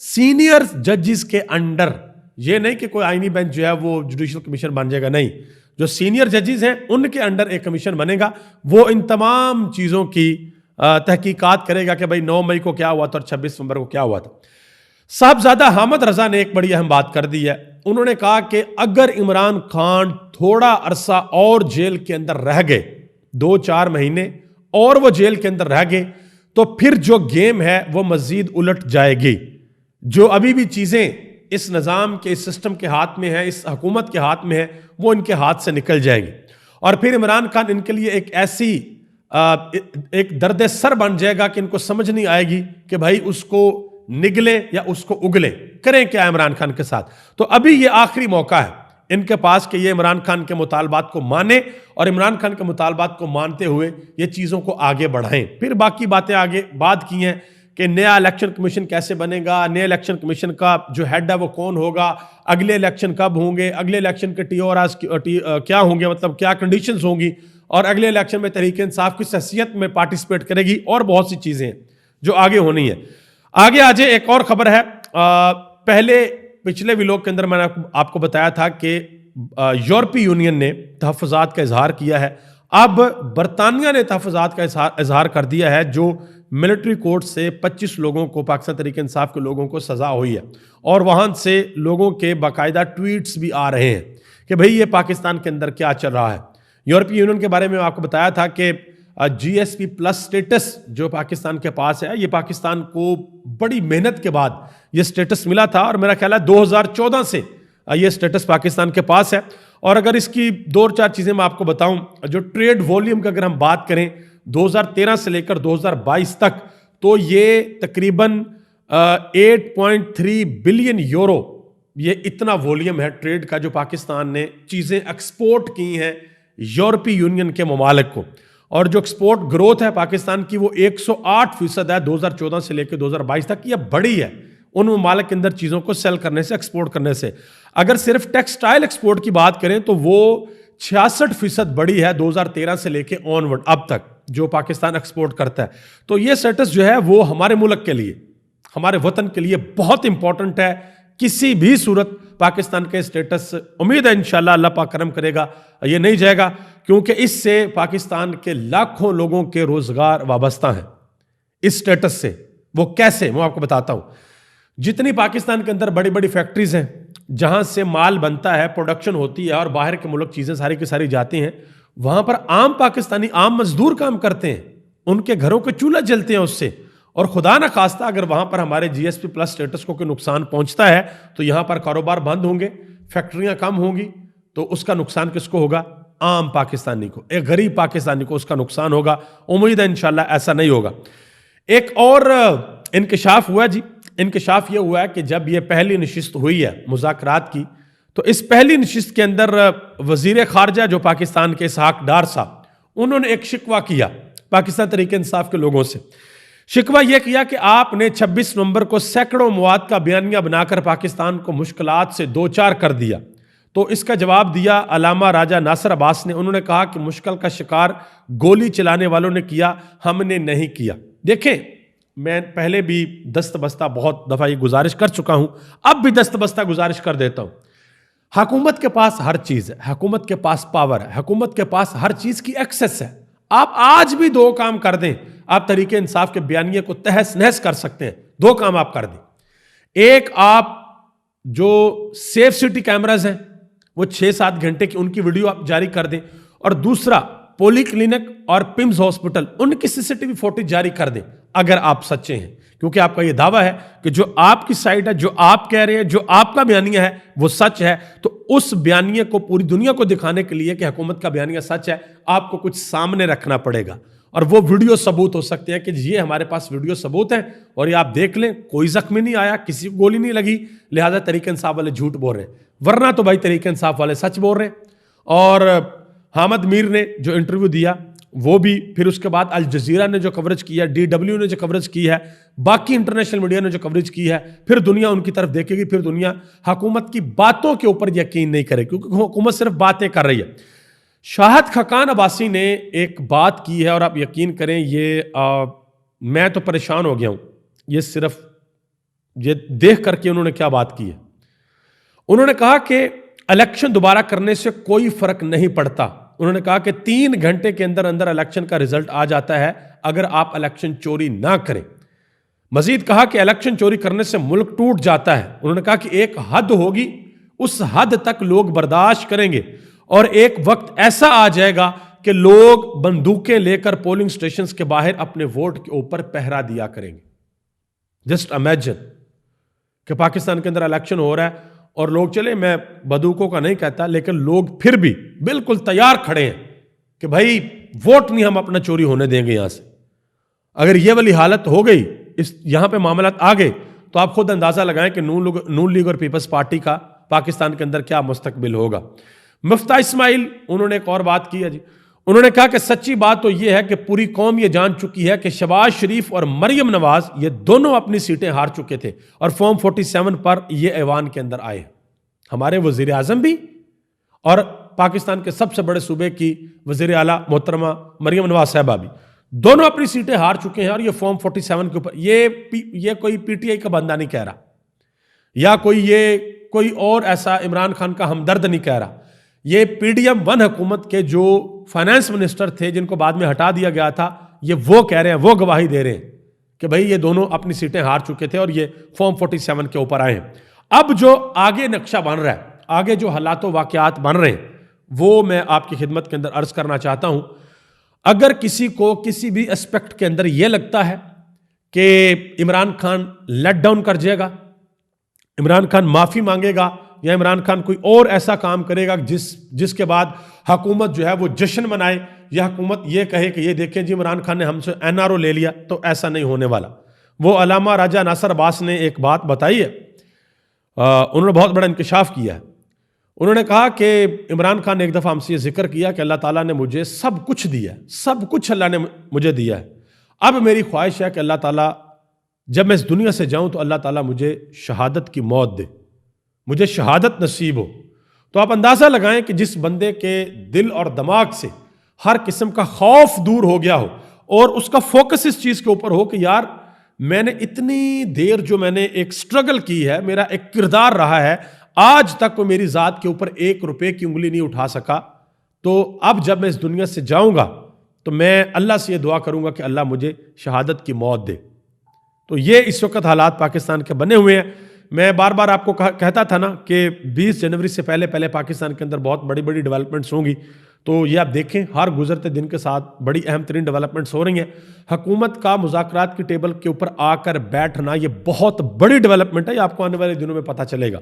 Senior ججز کے under, یہ نہیں کہ کوئی آئینی بینچ جو ہے وہ جوڈیشل کمیشن بن جائے گا، نہیں، جو سینئر ججز ہیں ان کے انڈر ایک کمیشن بنے گا، وہ ان تمام چیزوں کی تحقیقات کرے گا کہ بھائی 9 مئی کو کیا ہوا تھا اور 26 نومبر کو کیا ہوا تھا۔ صاحبزادہ حامد رضا نے ایک بڑی اہم بات کر دی ہے، انہوں نے کہا کہ اگر عمران خان تھوڑا عرصہ اور جیل کے اندر رہ گئے، 2-4 مہینے اور وہ جیل کے اندر رہ گئے، تو پھر جو گیم ہے وہ مزید الٹ جائے گی۔ جو ابھی بھی چیزیں اس نظام کے، اس سسٹم کے ہاتھ میں ہیں، اس حکومت کے ہاتھ میں ہیں، وہ ان کے ہاتھ سے نکل جائیں گی، اور پھر عمران خان ان کے لیے ایک درد سر بن جائے گا کہ ان کو سمجھ نہیں آئے گی کہ بھائی اس کو نگلے یا اس کو اگلے، کریں کیا عمران خان کے ساتھ۔ تو ابھی یہ آخری موقع ہے ان کے پاس کہ یہ عمران خان کے مطالبات کو مانے، اور عمران خان کے مطالبات کو مانتے ہوئے یہ چیزوں کو آگے بڑھائیں۔ پھر باقی باتیں آگے بات کی ہیں کہ نیا الیکشن کمیشن کیسے بنے گا، نئے الیکشن کمیشن کا جو ہیڈ ہے وہ کون ہوگا، اگلے الیکشن کب ہوں گے، اگلے الیکشن کے ٹی او آرز کیا ہوں گے، مطلب کیا کنڈیشنز ہوں گی، اور اگلے الیکشن میں تحریک انصاف کس حیثیت میں پارٹیسپیٹ کرے گی، اور بہت سی چیزیں ہیں جو آگے ہونی ہے۔ آگے آجے ایک اور خبر ہے، پچھلے ویلوگ کے اندر میں نے آپ کو بتایا تھا کہ یورپی یونین نے تحفظات کا اظہار کیا ہے، اب برطانیہ نے تحفظات کا اظہار کر دیا ہے، جو ملٹری کورٹ سے 25 لوگوں کو، پاکستان تحریک انصاف کے لوگوں کو سزا ہوئی ہے، اور وہاں سے لوگوں کے باقاعدہ ٹویٹس بھی آ رہے ہیں کہ بھئی یہ پاکستان کے اندر کیا چل رہا ہے۔ یورپی یونین کے بارے میں آپ کو بتایا تھا کہ جی ایس پی پلس سٹیٹس جو پاکستان کے پاس ہے، یہ پاکستان کو بڑی محنت کے بعد یہ سٹیٹس ملا تھا، اور میرا خیال ہے 2014 سے یہ سٹیٹس پاکستان کے پاس ہے۔ اور اگر اس کی 2-4 چیزیں میں آپ کو بتاؤں، جو ٹریڈ ولیوم کا اگر ہم بات کریں 2013 سے لے کر 2022 تک، تو یہ تقریباً 8.3 بلین یورو، یہ اتنا ولیوم ہے ٹریڈ کا جو پاکستان نے چیزیں ایکسپورٹ کی ہیں یورپی یونین کے ممالک کو، اور جو ایکسپورٹ گروتھ ہے پاکستان کی وہ 108% ہے 2014 سے لے کے 2022 تک، یہ بڑی ہے ان ممالک کے اندر چیزوں کو سیل کرنے سے، ایکسپورٹ کرنے سے۔ اگر صرف ٹیکسٹائل ایکسپورٹ کی بات کریں تو وہ 66% بڑی ہے 2013 سے لے کے آنورڈ اب تک جو پاکستان ایکسپورٹ کرتا ہے۔ تو یہ سٹیٹس جو ہے وہ ہمارے ملک کے لیے، ہمارے وطن کے لیے بہت امپورٹنٹ ہے۔ کسی بھی صورت پاکستان کے سٹیٹس، امید ہے انشاءاللہ اللہ پاک کرم کرے گا، یہ نہیں جائے گا، کیونکہ اس سے پاکستان کے لاکھوں لوگوں کے روزگار وابستہ ہیں اس سٹیٹس سے۔ وہ کیسے، میں آپ کو بتاتا ہوں۔ جتنی پاکستان کے اندر بڑی بڑی فیکٹریز ہیں جہاں سے مال بنتا ہے، پروڈکشن ہوتی ہے، اور باہر کے ملک چیزیں ساری کی ساری جاتی ہیں، وہاں پر عام پاکستانی، عام مزدور کام کرتے ہیں، ان کے گھروں کے چولہے جلتے ہیں اس سے، اور خدا نہ خواستہ اگر وہاں پر ہمارے جی ایس پی پلس سٹیٹس کو کوئی نقصان پہنچتا ہے تو یہاں پر کاروبار بند ہوں گے، فیکٹریاں کم ہوں گی، تو اس کا نقصان کس کو ہوگا؟ عام پاکستانی کو، ایک غریب پاکستانی کو اس کا نقصان ہوگا۔ امید ہے انشاءاللہ ایسا نہیں ہوگا۔ ایک اور انکشاف ہوا جی، انکشاف یہ ہوا ہے کہ جب یہ پہلی نشست ہوئی ہے مذاکرات کی، تو اس پہلی نشست کے اندر وزیر خارجہ جو پاکستان کے اسحاق ڈار صاحب، انہوں نے ایک شکوہ کیا پاکستان تحریک انصاف کے لوگوں سے۔ شکوہ یہ کیا کہ آپ نے 26 نومبر کو سینکڑوں مواد کا بیانیہ بنا کر پاکستان کو مشکلات سے دوچار کر دیا۔ تو اس کا جواب دیا علامہ راجہ ناصر عباس نے، انہوں نے کہا کہ مشکل کا شکار گولی چلانے والوں نے کیا، ہم نے نہیں کیا۔ دیکھیں، میں پہلے بھی دست بستہ بہت دفعہ یہ گزارش کر چکا ہوں، اب بھی دست بستہ گزارش کر دیتا ہوں۔ حکومت کے پاس ہر چیز ہے، حکومت کے پاس پاور ہے، حکومت کے پاس ہر چیز کی ایکسس ہے۔ آپ آج بھی 2 کام کر دیں، آپ تحریک انصاف کے بیانیے کو تہس نہس کر سکتے ہیں۔ 2 کام آپ کر دیں، ایک آپ جو سیف سٹی کیمراز ہیں وہ 6-7 گھنٹے کی ان کی ویڈیو آپ جاری کر دیں، اور دوسرا پولی کلینک اور پمز ہاسپٹل ان کی CCTV فوٹیج جاری کر دیں اگر آپ سچے ہیں، کیونکہ آپ کا یہ دعویٰ ہے کہ جو آپ کی سائٹ ہے، جو آپ کہہ رہے ہیں، جو آپ کا بیانیہ ہے وہ سچ ہے، تو اس بیانیے کو پوری دنیا کو دکھانے کے لیے کہ حکومت کا بیانیہ سچ ہے، آپ کو کچھ سامنے رکھنا پڑے گا، اور وہ ویڈیو ثبوت ہو سکتے ہیں کہ یہ ہمارے پاس ویڈیو ثبوت ہیں، اور یہ آپ دیکھ لیں کوئی زخمی نہیں آیا، کسی کو گولی نہیں لگی، لہٰذا تحریک انصاف والے جھوٹ بول رہے ہیں، ورنہ تو بھائی تحریک انصاف والے سچ بول رہے ہیں۔ اور حامد میر نے جو انٹرویو دیا وہ بھی، پھر اس کے بعد الجزیرہ نے جو کوریج کی ہے، DW نے جو کوریج کی ہے، باقی انٹرنیشنل میڈیا نے جو کوریج کی ہے، پھر دنیا ان کی طرف دیکھے گی، پھر دنیا حکومت کی باتوں کے اوپر یقین نہیں کرے، کیونکہ حکومت صرف باتیں کر رہی ہے۔ شاہد خاقان عباسی نے ایک بات کی ہے، اور آپ یقین کریں یہ میں تو پریشان ہو گیا ہوں، یہ صرف یہ دیکھ کر کے انہوں نے کیا بات کی ہے. انہوں نے کہا کہ الیکشن دوبارہ کرنے سے کوئی فرق نہیں پڑتا. انہوں نے کہا کہ 3 گھنٹے کے اندر اندر الیکشن کا رزلٹ آ جاتا ہے اگر آپ الیکشن چوری نہ کریں. مزید کہا کہ الیکشن چوری کرنے سے ملک ٹوٹ جاتا ہے. انہوں نے کہا کہ ایک حد ہوگی, اس حد تک لوگ برداشت کریں گے, اور ایک وقت ایسا آ جائے گا کہ لوگ بندوقیں لے کر پولنگ سٹیشنز کے باہر اپنے ووٹ کے اوپر پہرا دیا کریں گے. جسٹ امیجن کہ پاکستان کے اندر الیکشن ہو رہا ہے اور لوگ, چلے میں بدوقوں کا نہیں کہتا, لیکن لوگ پھر بھی بالکل تیار کھڑے ہیں کہ بھائی ووٹ نہیں ہم اپنا چوری ہونے دیں گے یہاں سے. اگر یہ والی حالت ہو گئی, یہاں پہ معاملات آ گئے, تو آپ خود اندازہ لگائیں کہ نون لیگ اور پیپلز پارٹی کا پاکستان کے اندر کیا مستقبل ہوگا. مفتاح اسماعیل انہوں نے ایک اور بات کی ہے جی. انہوں نے کہا کہ سچی بات تو یہ ہے کہ پوری قوم یہ جان چکی ہے کہ شہباز شریف اور مریم نواز یہ دونوں اپنی سیٹیں ہار چکے تھے اور فارم 47 پر یہ ایوان کے اندر آئے. ہمارے وزیر اعظم بھی اور پاکستان کے سب سے بڑے صوبے کی وزیر اعلیٰ محترمہ مریم نواز صاحبہ بھی دونوں اپنی سیٹیں ہار چکے ہیں, اور یہ فارم 47 کے اوپر یہ کوئی پی ٹی آئی کا بندہ نہیں کہہ رہا, یا کوئی اور ایسا عمران خان کا ہمدرد نہیں کہہ رہا. یہ پی ڈی ایم 1 حکومت کے جو فائنانس منسٹر تھے جن کو بعد میں ہٹا دیا گیا تھا, یہ وہ کہہ رہے ہیں, وہ گواہی دے رہے ہیں کہ بھئی یہ دونوں اپنی سیٹیں ہار چکے تھے اور یہ فارم 47 کے اوپر آئے ہیں. اب جو آگے نقشہ بن رہا ہے, آگے جو حالات و واقعات بن رہے ہیں, وہ میں آپ کی خدمت کے اندر عرض کرنا چاہتا ہوں. اگر کسی کو کسی بھی اسپیکٹ کے اندر یہ لگتا ہے کہ عمران خان لیٹ ڈاؤن کر جائے گا, عمران خان معافی مانگے گا, یا عمران خان کوئی اور ایسا کام کرے گا جس کے بعد حکومت جو ہے وہ جشن منائے, یا حکومت یہ کہے کہ یہ دیکھیں جی عمران خان نے ہم سے NRO لے لیا, تو ایسا نہیں ہونے والا. وہ علامہ راجہ ناصر عباس نے ایک بات بتائی ہے, انہوں نے بہت بڑا انکشاف کیا ہے. انہوں نے کہا کہ عمران خان نے ایک دفعہ ہم سے یہ ذکر کیا کہ اللہ تعالیٰ نے مجھے سب کچھ دیا ہے, سب کچھ اللہ نے مجھے دیا ہے, اب میری خواہش ہے کہ اللہ تعالیٰ جب میں اس دنیا سے جاؤں تو اللہ تعالیٰ مجھے شہادت کی موت دے, مجھے شہادت نصیب ہو. تو آپ اندازہ لگائیں کہ جس بندے کے دل اور دماغ سے ہر قسم کا خوف دور ہو گیا ہو, اور اس کا فوکس اس چیز کے اوپر ہو کہ یار میں نے اتنی دیر جو میں نے ایک سٹرگل کی ہے, میرا ایک کردار رہا ہے, آج تک وہ میری ذات کے اوپر 1 روپے کی انگلی نہیں اٹھا سکا, تو اب جب میں اس دنیا سے جاؤں گا تو میں اللہ سے یہ دعا کروں گا کہ اللہ مجھے شہادت کی موت دے. تو یہ اس وقت حالات پاکستان کے بنے ہوئے ہیں. میں بار بار آپ کو کہتا تھا نا کہ 20 جنوری سے پہلے پاکستان کے اندر بہت بڑی بڑی ڈیولپمنٹس ہوں گی, تو یہ آپ دیکھیں ہر گزرتے دن کے ساتھ بڑی اہم ترین ڈیولپمنٹس ہو رہی ہیں. حکومت کا مذاکرات کی ٹیبل کے اوپر آ کر بیٹھنا یہ بہت بڑی ڈیولپمنٹ ہے, یہ آپ کو آنے والے دنوں میں پتہ چلے گا.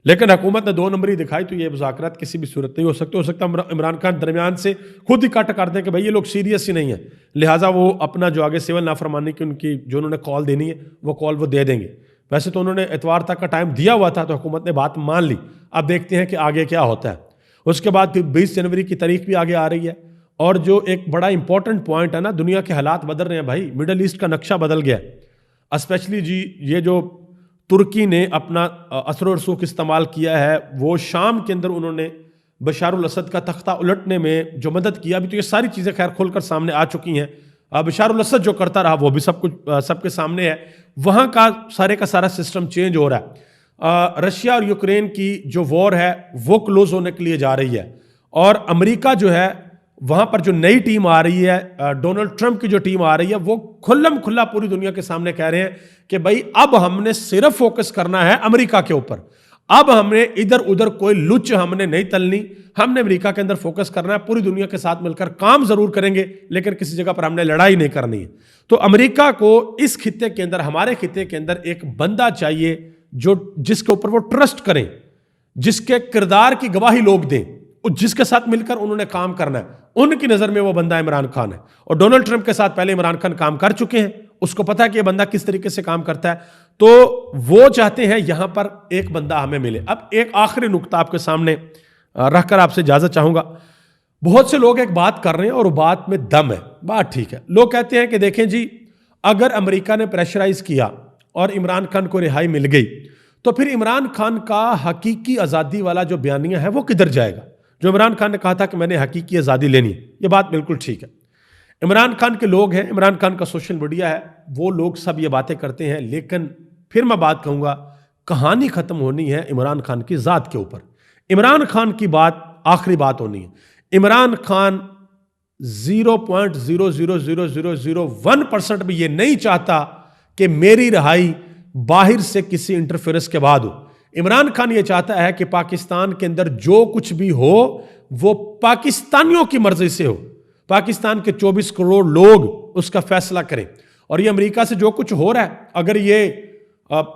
لیکن حکومت نے 2 نمبری دکھائی تو یہ مذاکرات کسی بھی صورت نہیں ہو سکتا عمران خان درمیان سے خود ہی کٹ کر دیں کہ بھائی یہ لوگ سیریس ہی نہیں ہیں, لہٰذا وہ اپنا جو آگے سول نافرمانی کی ان کی جو انہوں نے کال دینی ہے وہ کال وہ دے دیں گے. ویسے تو انہوں نے اتوار تک کا ٹائم دیا ہوا تھا, تو حکومت نے بات مان لی. اب دیکھتے ہیں کہ آگے کیا ہوتا ہے. اس کے بعد پھر 20 جنوری کی تاریخ بھی آگے آ رہی ہے, اور جو ایک بڑا امپورٹنٹ پوائنٹ ہے نا, دنیا کے حالات بدل رہے ہیں بھائی, مڈل ایسٹ کا نقشہ بدل گیا. اسپیشلی جی یہ جو ترکی نے اپنا اثر و رسوخ استعمال کیا ہے, وہ شام کے اندر انہوں نے بشار الاسد کا تختہ الٹنے میں جو مدد کیا, ابھی تو یہ ساری چیزیں خیر کھل کر سامنے آ چکی ہیں. بشار الاسد جو کرتا رہا وہ بھی سب کے سامنے ہے. وہاں کا سارا سسٹم چینج ہو رہا ہے. رشیا اور یوکرین کی جو وار ہے وہ کلوز ہونے کے لیے جا رہی ہے, اور امریکہ جو ہے وہاں پر جو نئی ٹیم آ رہی ہے, ڈونلڈ ٹرمپ کی جو ٹیم آ رہی ہے, وہ کھلا پوری دنیا کے سامنے کہہ رہے ہیں کہ بھائی اب ہم نے صرف فوکس کرنا ہے امریکہ کے اوپر, اب ہم نے ادھر ادھر کوئی لچ ہم نے نہیں تلنی, ہم نے امریکہ کے اندر فوکس کرنا ہے, پوری دنیا کے ساتھ مل کر کام ضرور کریں گے لیکن کسی جگہ پر ہم نے لڑائی نہیں کرنی ہے. تو امریکہ کو اس خطے کے اندر, ہمارے خطے کے اندر ایک بندہ چاہیے جس کے اوپر وہ ٹرسٹ کریں, جس کے کردار کی گواہی لوگ دیں, جس کے ساتھ مل کر انہوں نے کام کرنا ہے. ان کی نظر میں وہ بندہ عمران خان ہے, اور ڈونلڈ ٹرمپ کے ساتھ پہلے عمران خان کام کر چکے ہیں, اس کو پتا ہے کہ یہ بندہ کس طریقے سے کام کرتا ہے, تو وہ چاہتے ہیں یہاں پر ایک بندہ ہمیں ملے. اب ایک آخری نقطہ آپ کے سامنے رکھ کر آپ سے اجازت چاہوں گا. بہت سے لوگ ایک بات کر رہے ہیں اور وہ بات میں دم ہے, بات ٹھیک ہے. لوگ کہتے ہیں کہ دیکھیں جی اگر امریکہ نے پریشرائز کیا اور عمران خان کو رہائی مل گئی تو پھر عمران خان کا حقیقی آزادی والا جو بیانیہ ہے وہ کدھر جائے گا؟ جو عمران خان نے کہا تھا کہ میں نے حقیقی آزادی لینی ہے, یہ بات بالکل ٹھیک ہے. عمران خان کے لوگ ہیں, عمران خان کا سوشل میڈیا ہے, وہ لوگ سب یہ باتیں کرتے ہیں, لیکن پھر میں بات کہوں گا کہانی ختم ہونی ہے عمران خان کی ذات کے اوپر. عمران خان کی بات آخری بات ہونی ہے. عمران خان 0.00001% بھی یہ نہیں چاہتا کہ میری رہائی باہر سے کسی انٹرفیئرنس کے بعد ہو. عمران خان یہ چاہتا ہے کہ پاکستان کے اندر جو کچھ بھی ہو وہ پاکستانیوں کی مرضی سے ہو. پاکستان کے 24 کروڑ لوگ اس کا فیصلہ کریں. اور یہ امریکہ سے جو کچھ ہو رہا ہے, اگر یہ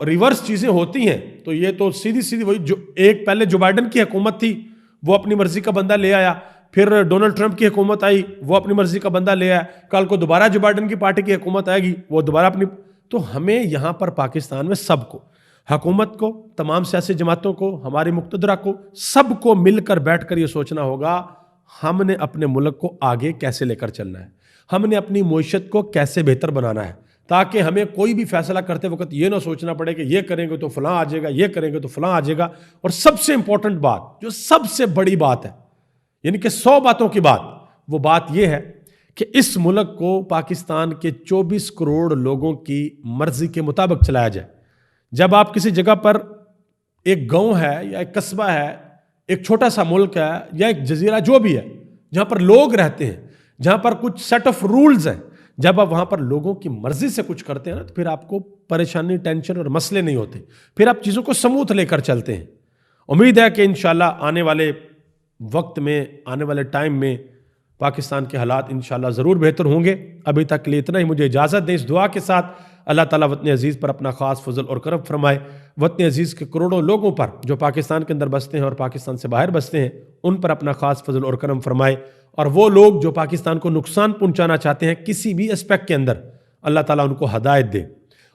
ریورس چیزیں ہوتی ہیں تو یہ تو سیدھی وہی جو ایک پہلے جو بائیڈن کی حکومت تھی وہ اپنی مرضی کا بندہ لے آیا, پھر ڈونلڈ ٹرمپ کی حکومت آئی وہ اپنی مرضی کا بندہ لے آیا, کل کو دوبارہ جو بائیڈن کی پارٹی کی حکومت آئے گی وہ دوبارہ اپنی. تو ہمیں یہاں پر پاکستان میں سب کو, حکومت کو, تمام سیاسی جماعتوں کو, ہماری مقتدرہ کو, سب کو مل کر بیٹھ کر یہ سوچنا ہوگا ہم نے اپنے ملک کو آگے کیسے لے کر چلنا ہے, ہم نے اپنی معیشت کو کیسے بہتر بنانا ہے, تاکہ ہمیں کوئی بھی فیصلہ کرتے وقت یہ نہ سوچنا پڑے کہ یہ کریں گے تو فلاں آ جائے گا, یہ کریں گے تو فلاں آ جائے گا. اور سب سے امپورٹنٹ بات, جو سب سے بڑی بات ہے, یعنی کہ 100 باتوں کی بات, وہ بات یہ ہے کہ اس ملک کو پاکستان کے 24 کروڑ لوگوں کی مرضی کے مطابق چلایا جائے. جب آپ کسی جگہ پر ایک گاؤں ہے یا ایک قصبہ ہے, ایک چھوٹا سا ملک ہے یا ایک جزیرہ جو بھی ہے, جہاں پر لوگ رہتے ہیں, جہاں پر کچھ سیٹ آف رولز ہیں, جب آپ وہاں پر لوگوں کی مرضی سے کچھ کرتے ہیں نا, تو پھر آپ کو پریشانی, ٹینشن اور مسئلے نہیں ہوتے, پھر آپ چیزوں کو سموتھ لے کر چلتے ہیں. امید ہے کہ انشاءاللہ آنے والے وقت میں, آنے والے ٹائم میں پاکستان کے حالات انشاءاللہ ضرور بہتر ہوں گے. ابھی تک کے لیے اتنا ہی, مجھے اجازت دیں اس دعا کے ساتھ. اللہ تعالیٰ وطن عزیز پر اپنا خاص فضل اور کرم فرمائے. وطن عزیز کے کروڑوں لوگوں پر جو پاکستان کے اندر بستے ہیں اور پاکستان سے باہر بستے ہیں, ان پر اپنا خاص فضل اور کرم فرمائے. اور وہ لوگ جو پاکستان کو نقصان پہنچانا چاہتے ہیں کسی بھی اسپیکٹ کے اندر, اللہ تعالیٰ ان کو ہدایت دے.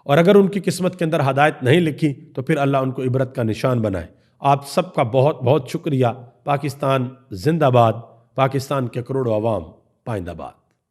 اور اگر ان کی قسمت کے اندر ہدایت نہیں لکھی تو پھر اللہ ان کو عبرت کا نشان بنائے. آپ سب کا بہت بہت شکریہ. پاکستان زندہ باد. پاکستان کے کروڑوں عوام پائندہ باد.